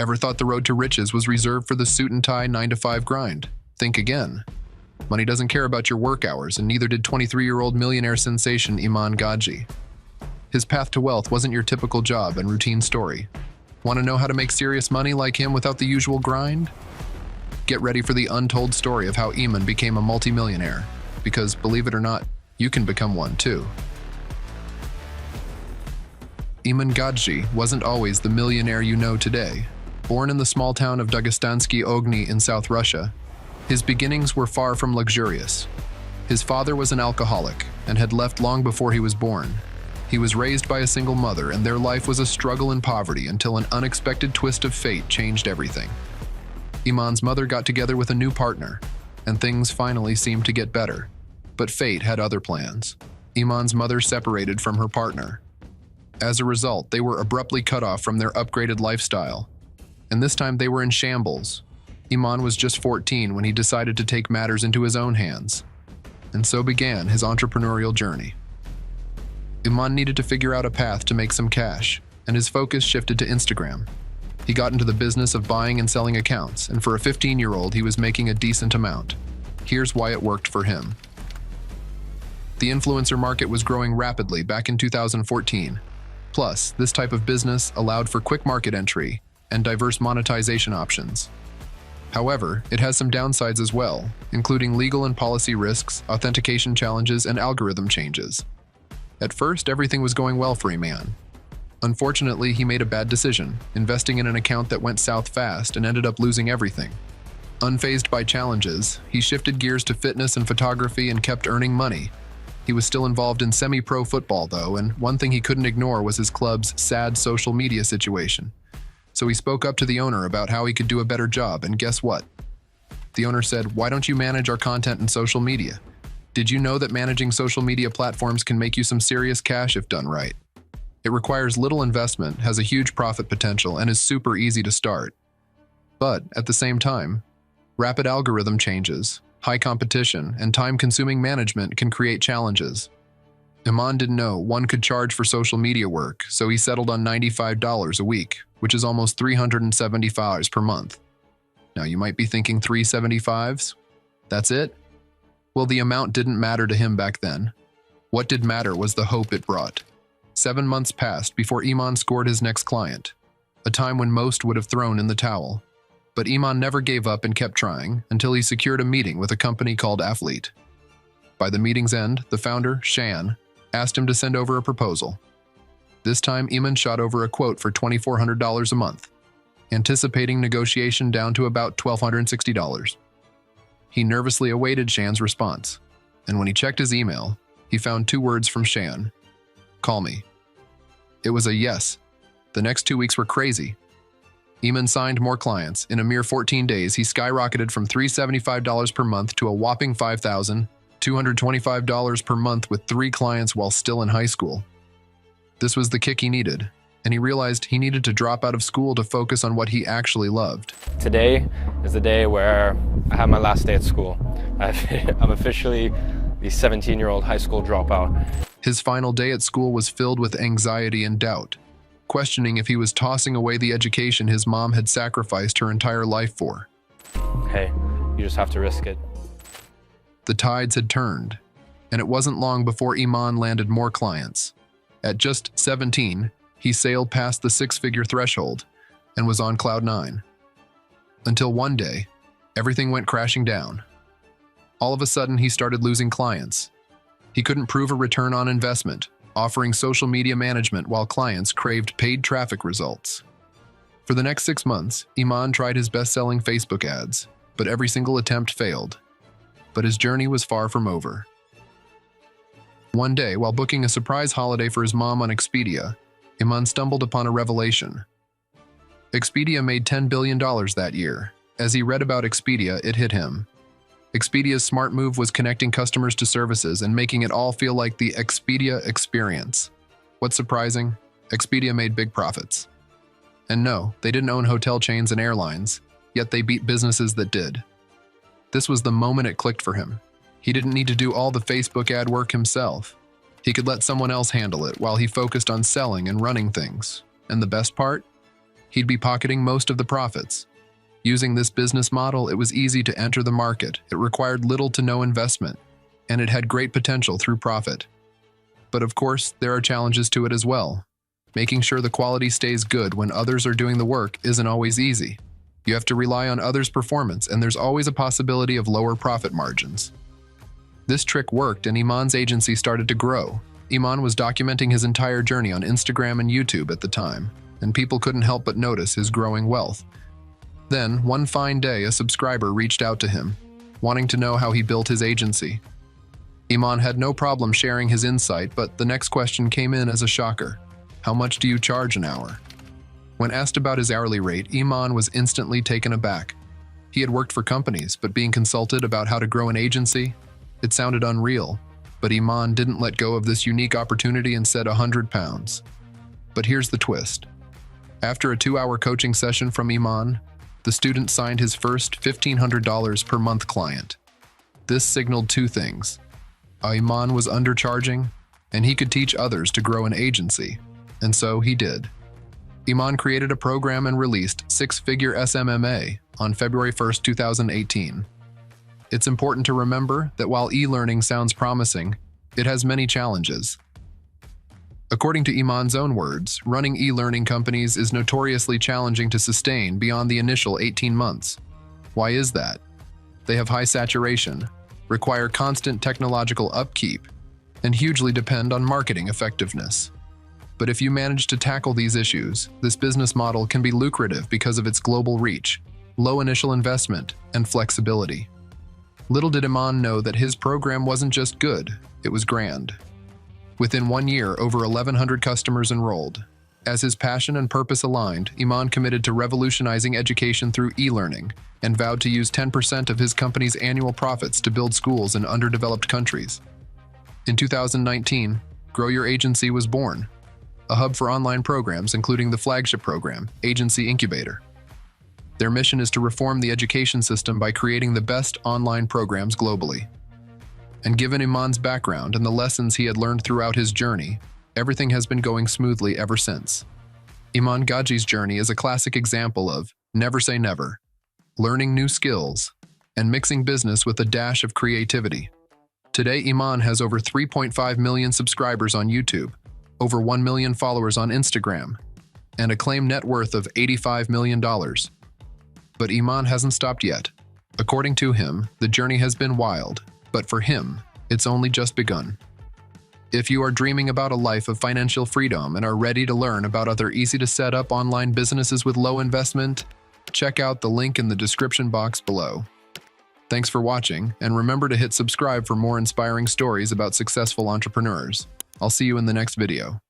Ever thought the road to riches was reserved for the suit and tie 9-to-5 grind? Think again. Money doesn't care about your work hours, and neither did 23-year-old millionaire sensation Iman Gadzhi. His path to wealth wasn't your typical job and routine story. Want to know how to make serious money like him without the usual grind? Get ready for the untold story of how Iman became a multimillionaire, because, believe it or not, you can become one too. Iman Gadzhi wasn't always the millionaire you know today. Born in the small town of Dagestansky Ogni in South Russia, his beginnings were far from luxurious. His father was an alcoholic and had left long before he was born. He was raised by a single mother, and their life was a struggle in poverty until an unexpected twist of fate changed everything. Iman's mother got together with a new partner, and things finally seemed to get better. But fate had other plans. Iman's mother separated from her partner. As a result, they were abruptly cut off from their upgraded lifestyle. And this time they were in shambles. Iman was just 14 when he decided to take matters into his own hands. And so began his entrepreneurial journey. Iman needed to figure out a path to make some cash, and his focus shifted to Instagram. He got into the business of buying and selling accounts, and for a 15-year-old, he was making a decent amount. Here's why it worked for him. The influencer market was growing rapidly back in 2014. Plus, this type of business allowed for quick market entry and diverse monetization options. However, it has some downsides as well, including legal and policy risks, authentication challenges, and algorithm changes. At first, everything was going well for Iman. Unfortunately, he made a bad decision, investing in an account that went south fast and ended up losing everything. Unfazed by challenges, he shifted gears to fitness and photography and kept earning money. He was still involved in semi-pro football, though, and one thing he couldn't ignore was his club's sad social media situation. So he spoke up to the owner about how he could do a better job, and guess what? The owner said, "Why don't you manage our content and social media? Did you know that managing social media platforms can make you some serious cash if done right? It requires little investment, has a huge profit potential, and is super easy to start. But, at the same time, rapid algorithm changes, high competition, and time-consuming management can create challenges." Iman didn't know one could charge for social media work, so he settled on $95 a week, which is almost $375 per month. Now you might be thinking $375s? That's it? Well, the amount didn't matter to him back then. What did matter was the hope it brought. 7 months passed before Iman scored his next client, a time when most would have thrown in the towel. But Iman never gave up and kept trying until he secured a meeting with a company called Athlete. By the meeting's end, the founder, Shan, asked him to send over a proposal. This time, Iman shot over a quote for $2,400 a month, anticipating negotiation down to about $1,260. He nervously awaited Shan's response, and when he checked his email, he found 2 words from Shan: "Call me." It was a yes. The next 2 weeks were crazy. Iman signed more clients. In a mere 14 days, he skyrocketed from $375 per month to a whopping $5,225 per month with 3 clients while still in high school. This was the kick he needed, and he realized he needed to drop out of school to focus on what he actually loved. Today is the day where I have my last day at school. I'm officially the 17-year-old high school dropout. His final day at school was filled with anxiety and doubt, questioning if he was tossing away the education his mom had sacrificed her entire life for. Hey, you just have to risk it. The tides had turned, and it wasn't long before Iman landed more clients. At just 17, he sailed past the 6-figure threshold and was on cloud 9. Until one day, everything went crashing down. All of a sudden, he started losing clients. He couldn't prove a return on investment, offering social media management while clients craved paid traffic results. For the next 6 months, Iman tried his best-selling Facebook ads, but every single attempt failed. But his journey was far from over. One day, while booking a surprise holiday for his mom on Expedia, Iman stumbled upon a revelation. Expedia made $10 billion that year. As he read about Expedia, it hit him. Expedia's smart move was connecting customers to services and making it all feel like the Expedia experience. What's surprising? Expedia made big profits. And no, they didn't own hotel chains and airlines, yet they beat businesses that did. This was the moment it clicked for him. He didn't need to do all the Facebook ad work himself. He could let someone else handle it while he focused on selling and running things. And the best part? he'd be pocketing most of the profits. Using this business model, it was easy to enter the market. It required little to no investment, and it had great potential through profit. But of course, there are challenges to it as well. Making sure the quality stays good when others are doing the work isn't always easy. You have to rely on others' performance, and there's always a possibility of lower profit margins. This trick worked, and Iman's agency started to grow. Iman was documenting his entire journey on Instagram and YouTube at the time, and people couldn't help but notice his growing wealth. Then, one fine day, a subscriber reached out to him, wanting to know how he built his agency. Iman had no problem sharing his insight, but the next question came in as a shocker. How much do you charge an hour? When asked about his hourly rate, Iman was instantly taken aback. He had worked for companies, but being consulted about how to grow an agency, it sounded unreal. But Iman didn't let go of this unique opportunity and said £100. But here's the twist. After a 2-hour coaching session from Iman, the student signed his first $1,500 per month client. This signaled two things. Iman was undercharging, and he could teach others to grow an agency. And so he did. Iman created a program and released six-figure SMMA on February 1, 2018. It's important to remember that while e-learning sounds promising, it has many challenges. According to Iman's own words, running e-learning companies is notoriously challenging to sustain beyond the initial 18 months. Why is that? They have high saturation, require constant technological upkeep, and hugely depend on marketing effectiveness. But if you manage to tackle these issues, this business model can be lucrative because of its global reach, low initial investment, and flexibility. Little did Iman know that his program wasn't just good, it was grand. Within 1 year, over 1,100 customers enrolled. As his passion and purpose aligned, Iman committed to revolutionizing education through e-learning and vowed to use 10% of his company's annual profits to build schools in underdeveloped countries. In 2019, Grow Your Agency was born, a hub for online programs including the flagship program, Agency Incubator. Their mission is to reform the education system by creating the best online programs globally. And given Iman's background and the lessons he had learned throughout his journey, everything has been going smoothly ever since. Iman Gadzhi's journey is a classic example of never say never, learning new skills, and mixing business with a dash of creativity. Today, Iman has over 3.5 million subscribers on YouTube, over 1 million followers on Instagram, and a claimed net worth of $85 million. But Iman hasn't stopped yet. According to him, the journey has been wild, but for him, it's only just begun. If you are dreaming about a life of financial freedom and are ready to learn about other easy-to-set-up online businesses with low investment, check out the link in the description box below. Thanks for watching, and remember to hit subscribe for more inspiring stories about successful entrepreneurs. I'll see you in the next video.